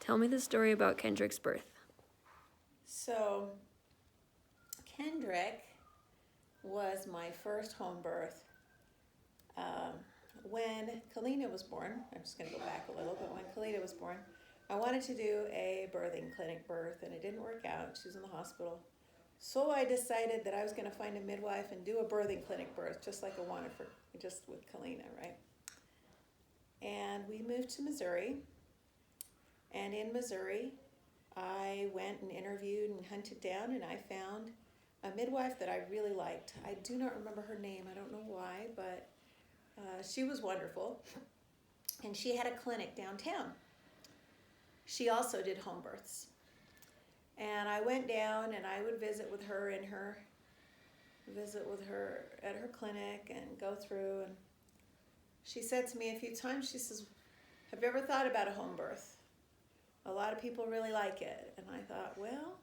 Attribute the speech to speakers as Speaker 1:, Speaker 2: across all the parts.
Speaker 1: Tell me the story about Kendrick's birth.
Speaker 2: So, Kendrick was my first home birth. When Kalina was born, I'm just going to go back a little, but when Kalina was born, I wanted to do a birthing clinic birth, and it didn't work out. She was in the hospital. So I decided that I was going to find a midwife and do a birthing clinic birth, just like I wanted for, just with Kalina, right? And we moved to Missouri. And in Missouri, I went and interviewed and hunted down, and I found a midwife that I really liked. I do not remember her name. I don't know why, but she was wonderful. And she had a clinic downtown. She also did home births. And I went down and I would visit with her at her clinic and go through. And she said to me a few times, she says, "Have you ever thought about a home birth? A lot of people really like it." And I thought, well,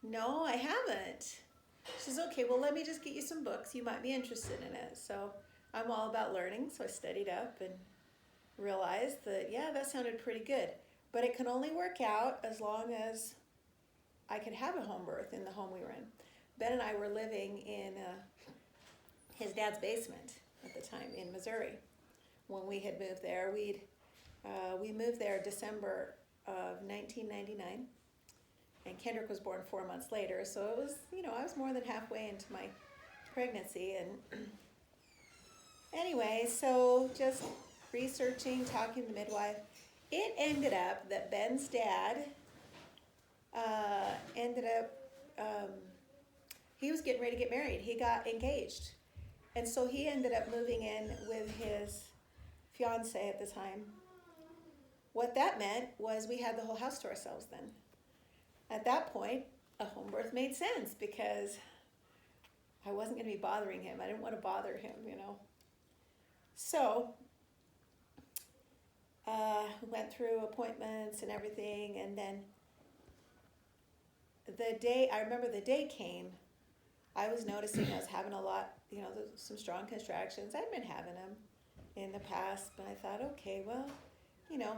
Speaker 2: no, I haven't. She says, "Okay, well, let me just get you some books. You might be interested in it." So I'm all about learning, so I studied up and realized that, yeah, that sounded pretty good. But it can only work out as long as I could have a home birth in the home we were in. Ben and I were living in his dad's basement at the time in Missouri. When we had moved there, we moved there December of 1999, and Kendrick was born 4 months later. So it was, I was more than halfway into my pregnancy. And anyway, so just researching, talking to the midwife, it ended up that Ben's dad he was getting ready to get married. He got engaged. And so he ended up moving in with his fiance at the time. What that meant was we had the whole house to ourselves then. At that point, a home birth made sense because I wasn't going to be bothering him. I didn't want to bother him, So, went through appointments and everything, and then I remember the day came, I was noticing I was having a lot, some strong contractions. I'd been having them in the past, but I thought, okay, well,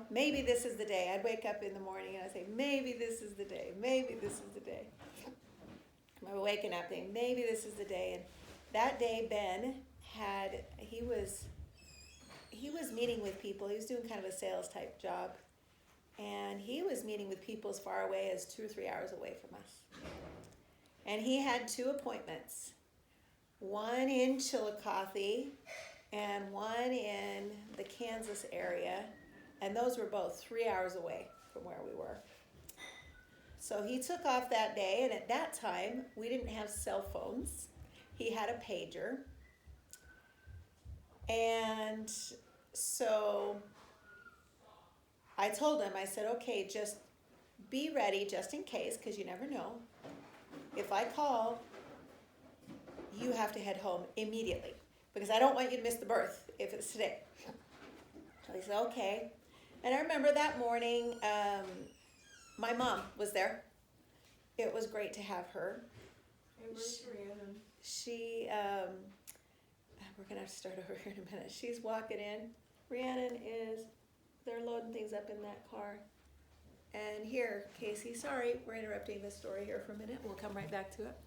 Speaker 2: maybe this is the day. I'd wake up in the morning and I'd say, maybe this is the day. Maybe this is the day. I was waking up thinking, maybe this is the day. And that day, Ben he was meeting with people. He was doing kind of a sales type job. And he was meeting with people as far away as 2 or 3 hours away from us. And he had 2 appointments, one in Chillicothe and one in the Kansas area. And those were both 3 hours away from where we were. So he took off that day, and at that time, we didn't have cell phones. He had a pager. And so I told him, I said, okay, just be ready just in case, because you never know. If I call, you have to head home immediately, because I don't want you to miss the birth if it's today. So he said, okay. And I remember that morning, my mom was there. It was great to have her.
Speaker 3: And where's Rhiannon?
Speaker 2: We're going to have to start over here in a minute. She's walking in. Rhiannon they're loading things up in that car. And here, Casey, sorry, we're interrupting this story here for a minute. We'll come right back to it.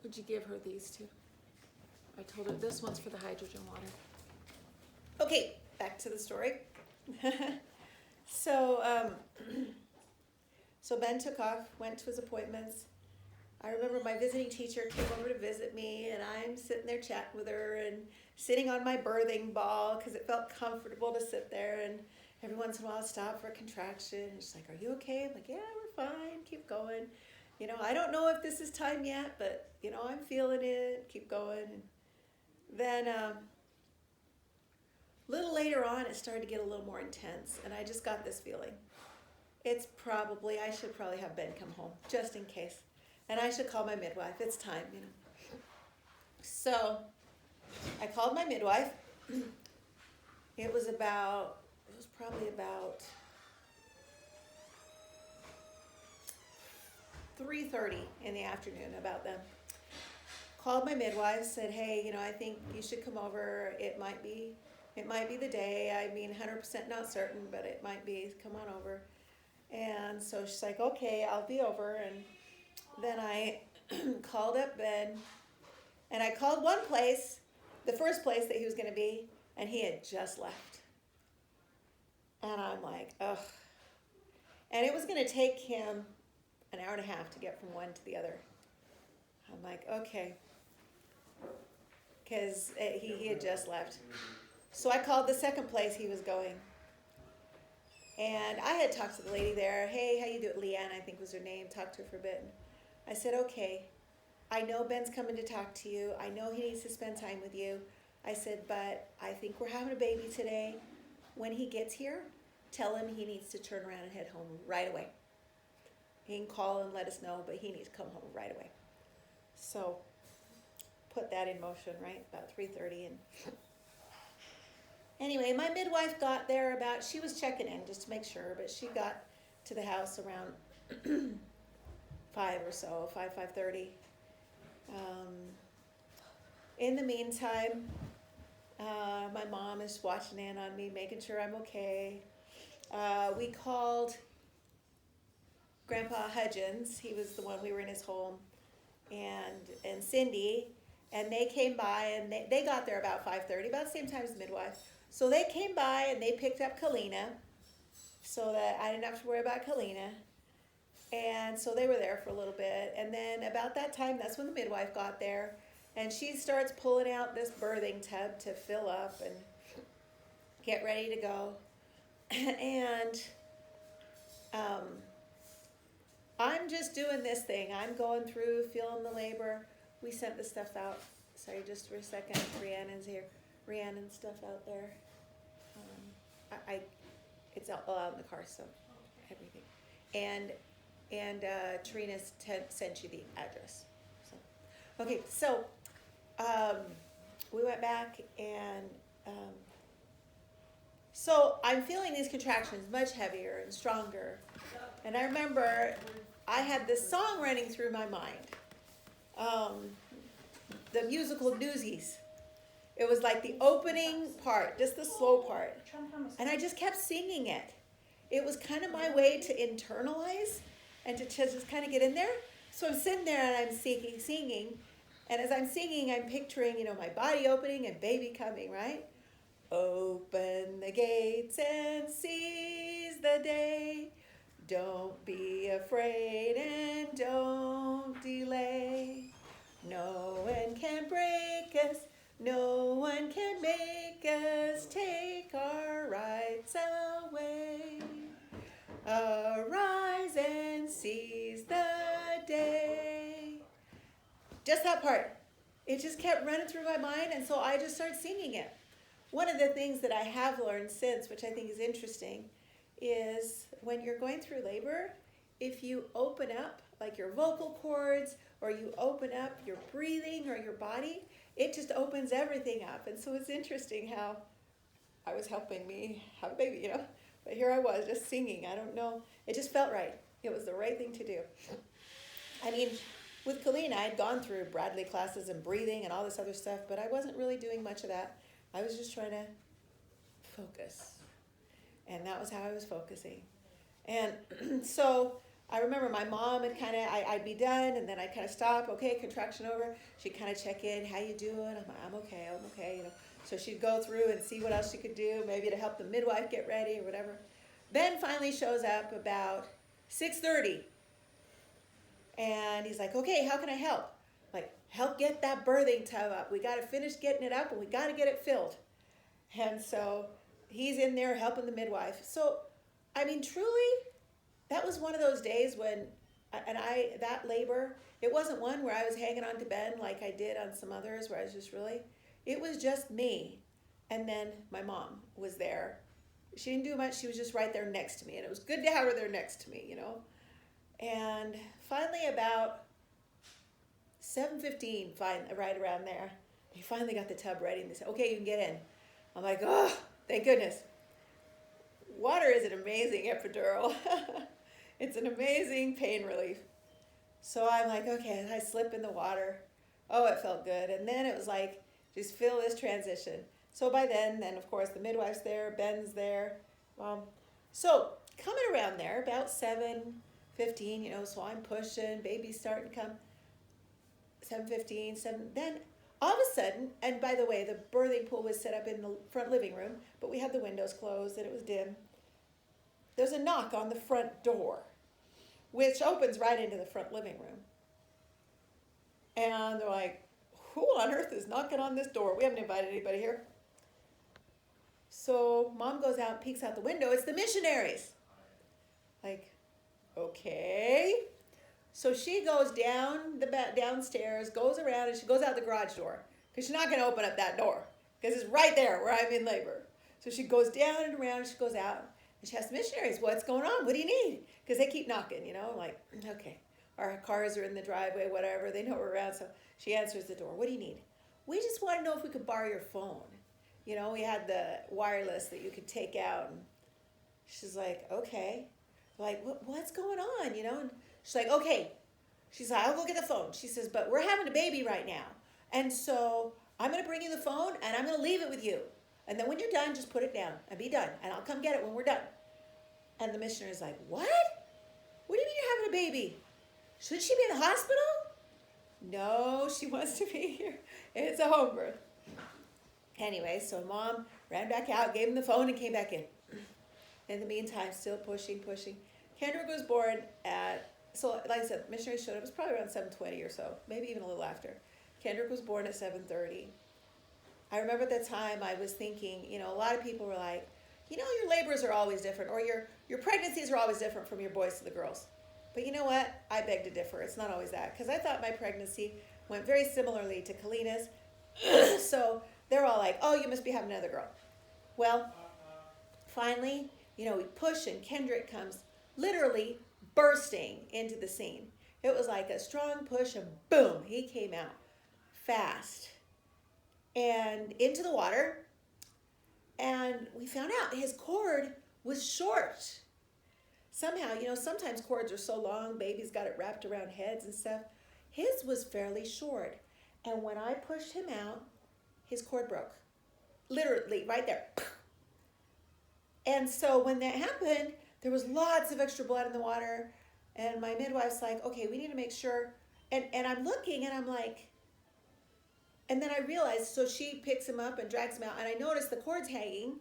Speaker 2: Would you give her these two? I told her this one's for the hydrogen water. Okay, back to the story. So Ben took off, went to his appointments. I remember my visiting teacher came over to visit me, and I'm sitting there chatting with her and sitting on my birthing ball because it felt comfortable to sit there. And every once in a while I'd stop for a contraction. And she's like, "Are you okay?" I'm like, "Yeah, we're fine. Keep going. I don't know if this is time yet, but, I'm feeling it. Keep going." And then a little later on, it started to get a little more intense, and I just got this feeling. I should probably have Ben come home, just in case. And I should call my midwife. It's time, So I called my midwife. It was probably about 3:30 in the afternoon, about then. Called my midwife, said, "Hey, I think you should come over. It might be It might be the day. I mean, 100% not certain, but it might be. Come on over. And so she's like, okay, I'll be over. And then I called up Ben, and I called one place, the first place that he was going to be, and he had just left. And I'm like, ugh. And it was going to take him an hour and a half to get from one to the other. I'm like, okay. Because he had just left. So I called the second place he was going. And I had talked to the lady there. Hey, how you doing? Leanne, I think was her name. Talked to her for a bit. I said, okay, I know Ben's coming to talk to you. I know he needs to spend time with you. I said, but I think we're having a baby today. When he gets here, tell him he needs to turn around and head home right away. He can call and let us know, but he needs to come home right away. So put that in motion, right? About 3:30. And anyway, my midwife got there about, she was checking in just to make sure, but she got to the house around 5 or so, 5:30. In the meantime, my mom is watching in on me, making sure I'm okay. We called Grandpa Hudgens. He was the one, we were in his home, and Cindy, and they came by, and they got there about 5:30, about the same time as the midwife. So they came by and they picked up Kalina, so that I didn't have to worry about Kalina. And so they were there for a little bit, and then about that time, that's when the midwife got there, and she starts pulling out this birthing tub to fill up and get ready to go. And I'm just doing this thing. I'm going through, feeling the labor. We sent the stuff out. Sorry, just for a second. Rhiannon's here. Rhiannon's stuff out there. It's all out in the car, so everything. And Trina's sent you the address. So, okay, so we went back, and so I'm feeling these contractions much heavier and stronger. And I remember I had this song running through my mind, the musical Newsies. It was like the opening part, just the slow part. And I just kept singing it. It was kind of my way to internalize and to just kind of get in there. So I'm sitting there and I'm singing. And as I'm singing, I'm picturing, my body opening and baby coming, right? Open the gates and seize the day. Don't be afraid and don't delay. No one can break us. No one can make us take our rights away. Arise and seize the day. Just that part. It just kept running through my mind, and so I just started singing it. One of the things that I have learned since, which I think is interesting, is when you're going through labor, if you open up like your vocal cords, or you open up your breathing or your body, it just opens everything up. And so it's interesting how I was helping me have a baby, but here I was just singing. I don't know. It just felt right. It was the right thing to do. I mean, with Kalina, I'd gone through Bradley classes and breathing and all this other stuff, but I wasn't really doing much of that. I was just trying to focus. And that was how I was focusing. And so I remember my mom had I'd be done, and then I'd kind of stop. Okay, contraction over. She'd kind of check in. How you doing? I'm like, I'm okay. So she'd go through and see what else she could do, maybe to help the midwife get ready or whatever. Ben finally shows up about 6:30. And he's like, okay, how can I help? Like, help get that birthing tub up. We got to finish getting it up, and we got to get it filled. And so he's in there helping the midwife. So, I mean, truly, that was one of those days when, that labor, it wasn't one where I was hanging on to Ben like I did on some others where I was just really, it was just me. And then my mom was there. She didn't do much. She was just right there next to me. And it was good to have her there next to me, And finally about 7:15, right around there, they finally got the tub ready. And they said, okay, you can get in. I'm like, oh, thank goodness. Water is an amazing epidural. It's an amazing pain relief. So I'm like, okay, I slip in the water. Oh, it felt good. And then it was like, just feel this transition. So by then of course the midwife's there, Ben's there. So coming around there about 7:15, so I'm pushing, baby's starting to come. 7:15, 7. Then all of a sudden, and by the way, the birthing pool was set up in the front living room, but we had the windows closed and it was dim. There's a knock on the front door, which opens right into the front living room. And they're like, who on earth is knocking on this door? We haven't invited anybody here. So Mom goes out, peeks out the window. It's the missionaries. Like, okay. So she goes downstairs, goes around, and she goes out the garage door. Because she's not going to open up that door. Because it's right there where I'm in labor. So she goes down and around, and she goes out. And she asks the missionaries, what's going on? What do you need? Because they keep knocking, like, okay. Our cars are in the driveway, whatever. They know we're around. So she answers the door. What do you need? We just want to know if we could borrow your phone. We had the wireless that you could take out. And she's like, okay. Like, what's going on, And she's like, okay. She's like, I'll go get the phone. She says, but we're having a baby right now. And so I'm going to bring you the phone, and I'm going to leave it with you. And then when you're done, just put it down and be done. And I'll come get it when we're done. And the missionary's like, what? What do you mean you're having a baby? Should she be in the hospital? No, she wants to be here. It's a home birth. Anyway, so Mom ran back out, gave him the phone, and came back in. In the meantime, still pushing. Kendrick was born so like I said, missionary showed up. It was probably around 7:20 or so, maybe even a little after. Kendrick was born at 7:30. I remember at the time I was thinking, a lot of people were like, your labors are always different, or your pregnancies are always different from your boys to the girls. But you know what? I beg to differ. It's not always that. Because I thought my pregnancy went very similarly to Kalina's. So they're all like, oh, you must be having another girl. Well, finally, we push and Kendrick comes literally bursting into the scene. It was like a strong push and boom, he came out fast and into the water. And we found out his cord was short. Somehow, sometimes cords are so long, babies got it wrapped around heads and stuff. His was fairly short. And when I pushed him out, his cord broke. Literally, right there. And so when that happened, there was lots of extra blood in the water. And my midwife's like, okay, we need to make sure. And I'm looking and I'm like, and then I realized, so she picks him up and drags him out. And I noticed the cord's hanging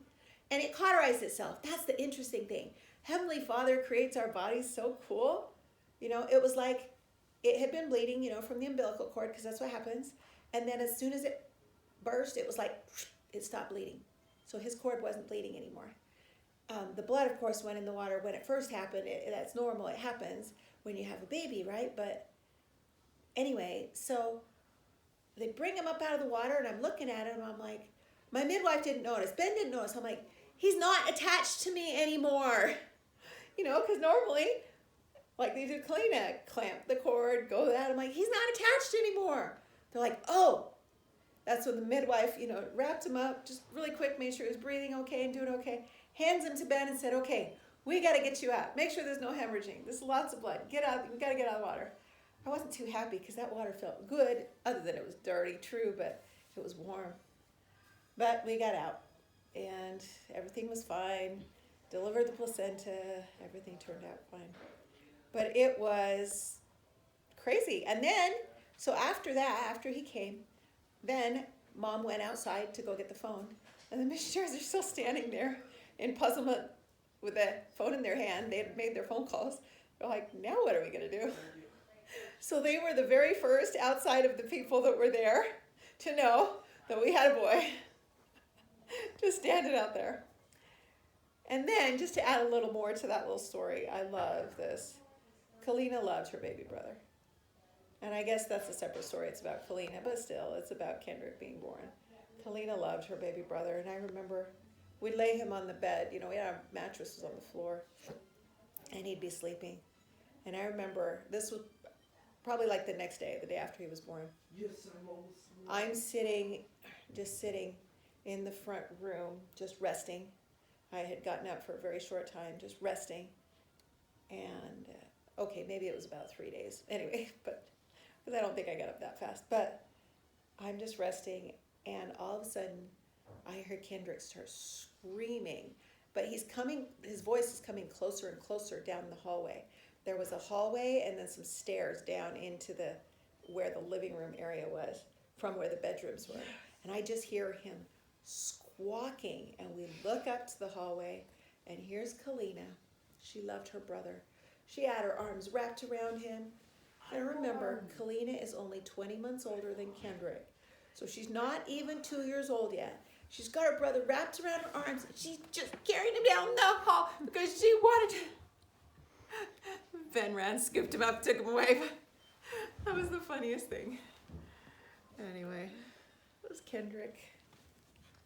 Speaker 2: and it cauterized itself. That's the interesting thing. Heavenly Father creates our bodies so cool. It was like it had been bleeding, from the umbilical cord, because that's what happens. And then as soon as it burst, it was like, it stopped bleeding. So his cord wasn't bleeding anymore. The blood, of course, went in the water when it first happened. That's normal. It happens when you have a baby, right? But anyway, so they bring him up out of the water, and I'm looking at him. I'm like, my midwife didn't notice. Ben didn't notice. I'm like, he's not attached to me anymore. Because normally, like they do Kalina, clamp the cord, go that. I'm like, he's not attached anymore. They're like, oh. That's when the midwife, wrapped him up, just really quick, made sure he was breathing okay and doing okay. Hands him to Ben and said, okay, we got to get you out. Make sure there's no hemorrhaging. There's lots of blood. Get out. We got to get out of the water. I wasn't too happy because that water felt good, other than it was dirty, true, but it was warm. But we got out, and everything was fine. Delivered the placenta. Everything turned out fine. But it was crazy. And then, so after that, after he came, then Mom went outside to go get the phone. And the missionaries are still standing there in puzzlement with the phone in their hand. They had made their phone calls. They're like, now what are we going to do? So they were the very first outside of the people that were there to know that we had a boy. Just standing out there. And then, just to add a little more to that little story, I love this. Kalina loved her baby brother. And I guess that's a separate story. It's about Kalina, but still, it's about Kendrick being born. Kalina loved her baby brother, and I remember we'd lay him on the bed. We had our mattresses on the floor, and he'd be sleeping. And I remember, this was probably like the next day, the day after he was born. I'm sitting in the front room, just resting. I had gotten up for a very short time, just resting. And, okay, maybe it was about 3 days. Anyway, because I don't think I got up that fast. But I'm just resting, and all of a sudden, I heard Kendrick start screaming, but his voice is coming closer and closer down the hallway. There was a hallway and then some stairs down into where the living room area was, from where the bedrooms were. And I just hear him squawking, and we look up to the hallway, and here's Kalina. She loved her brother. She had her arms wrapped around him. And remember, Kalina is only 20 months older than Kendrick. So she's not even 2 years old yet. She's got her brother wrapped around her arms, and she's just carrying him down the hall because she wanted to. Ben ran, scooped him up, took him away. That was the funniest thing. Anyway, it was Kendrick.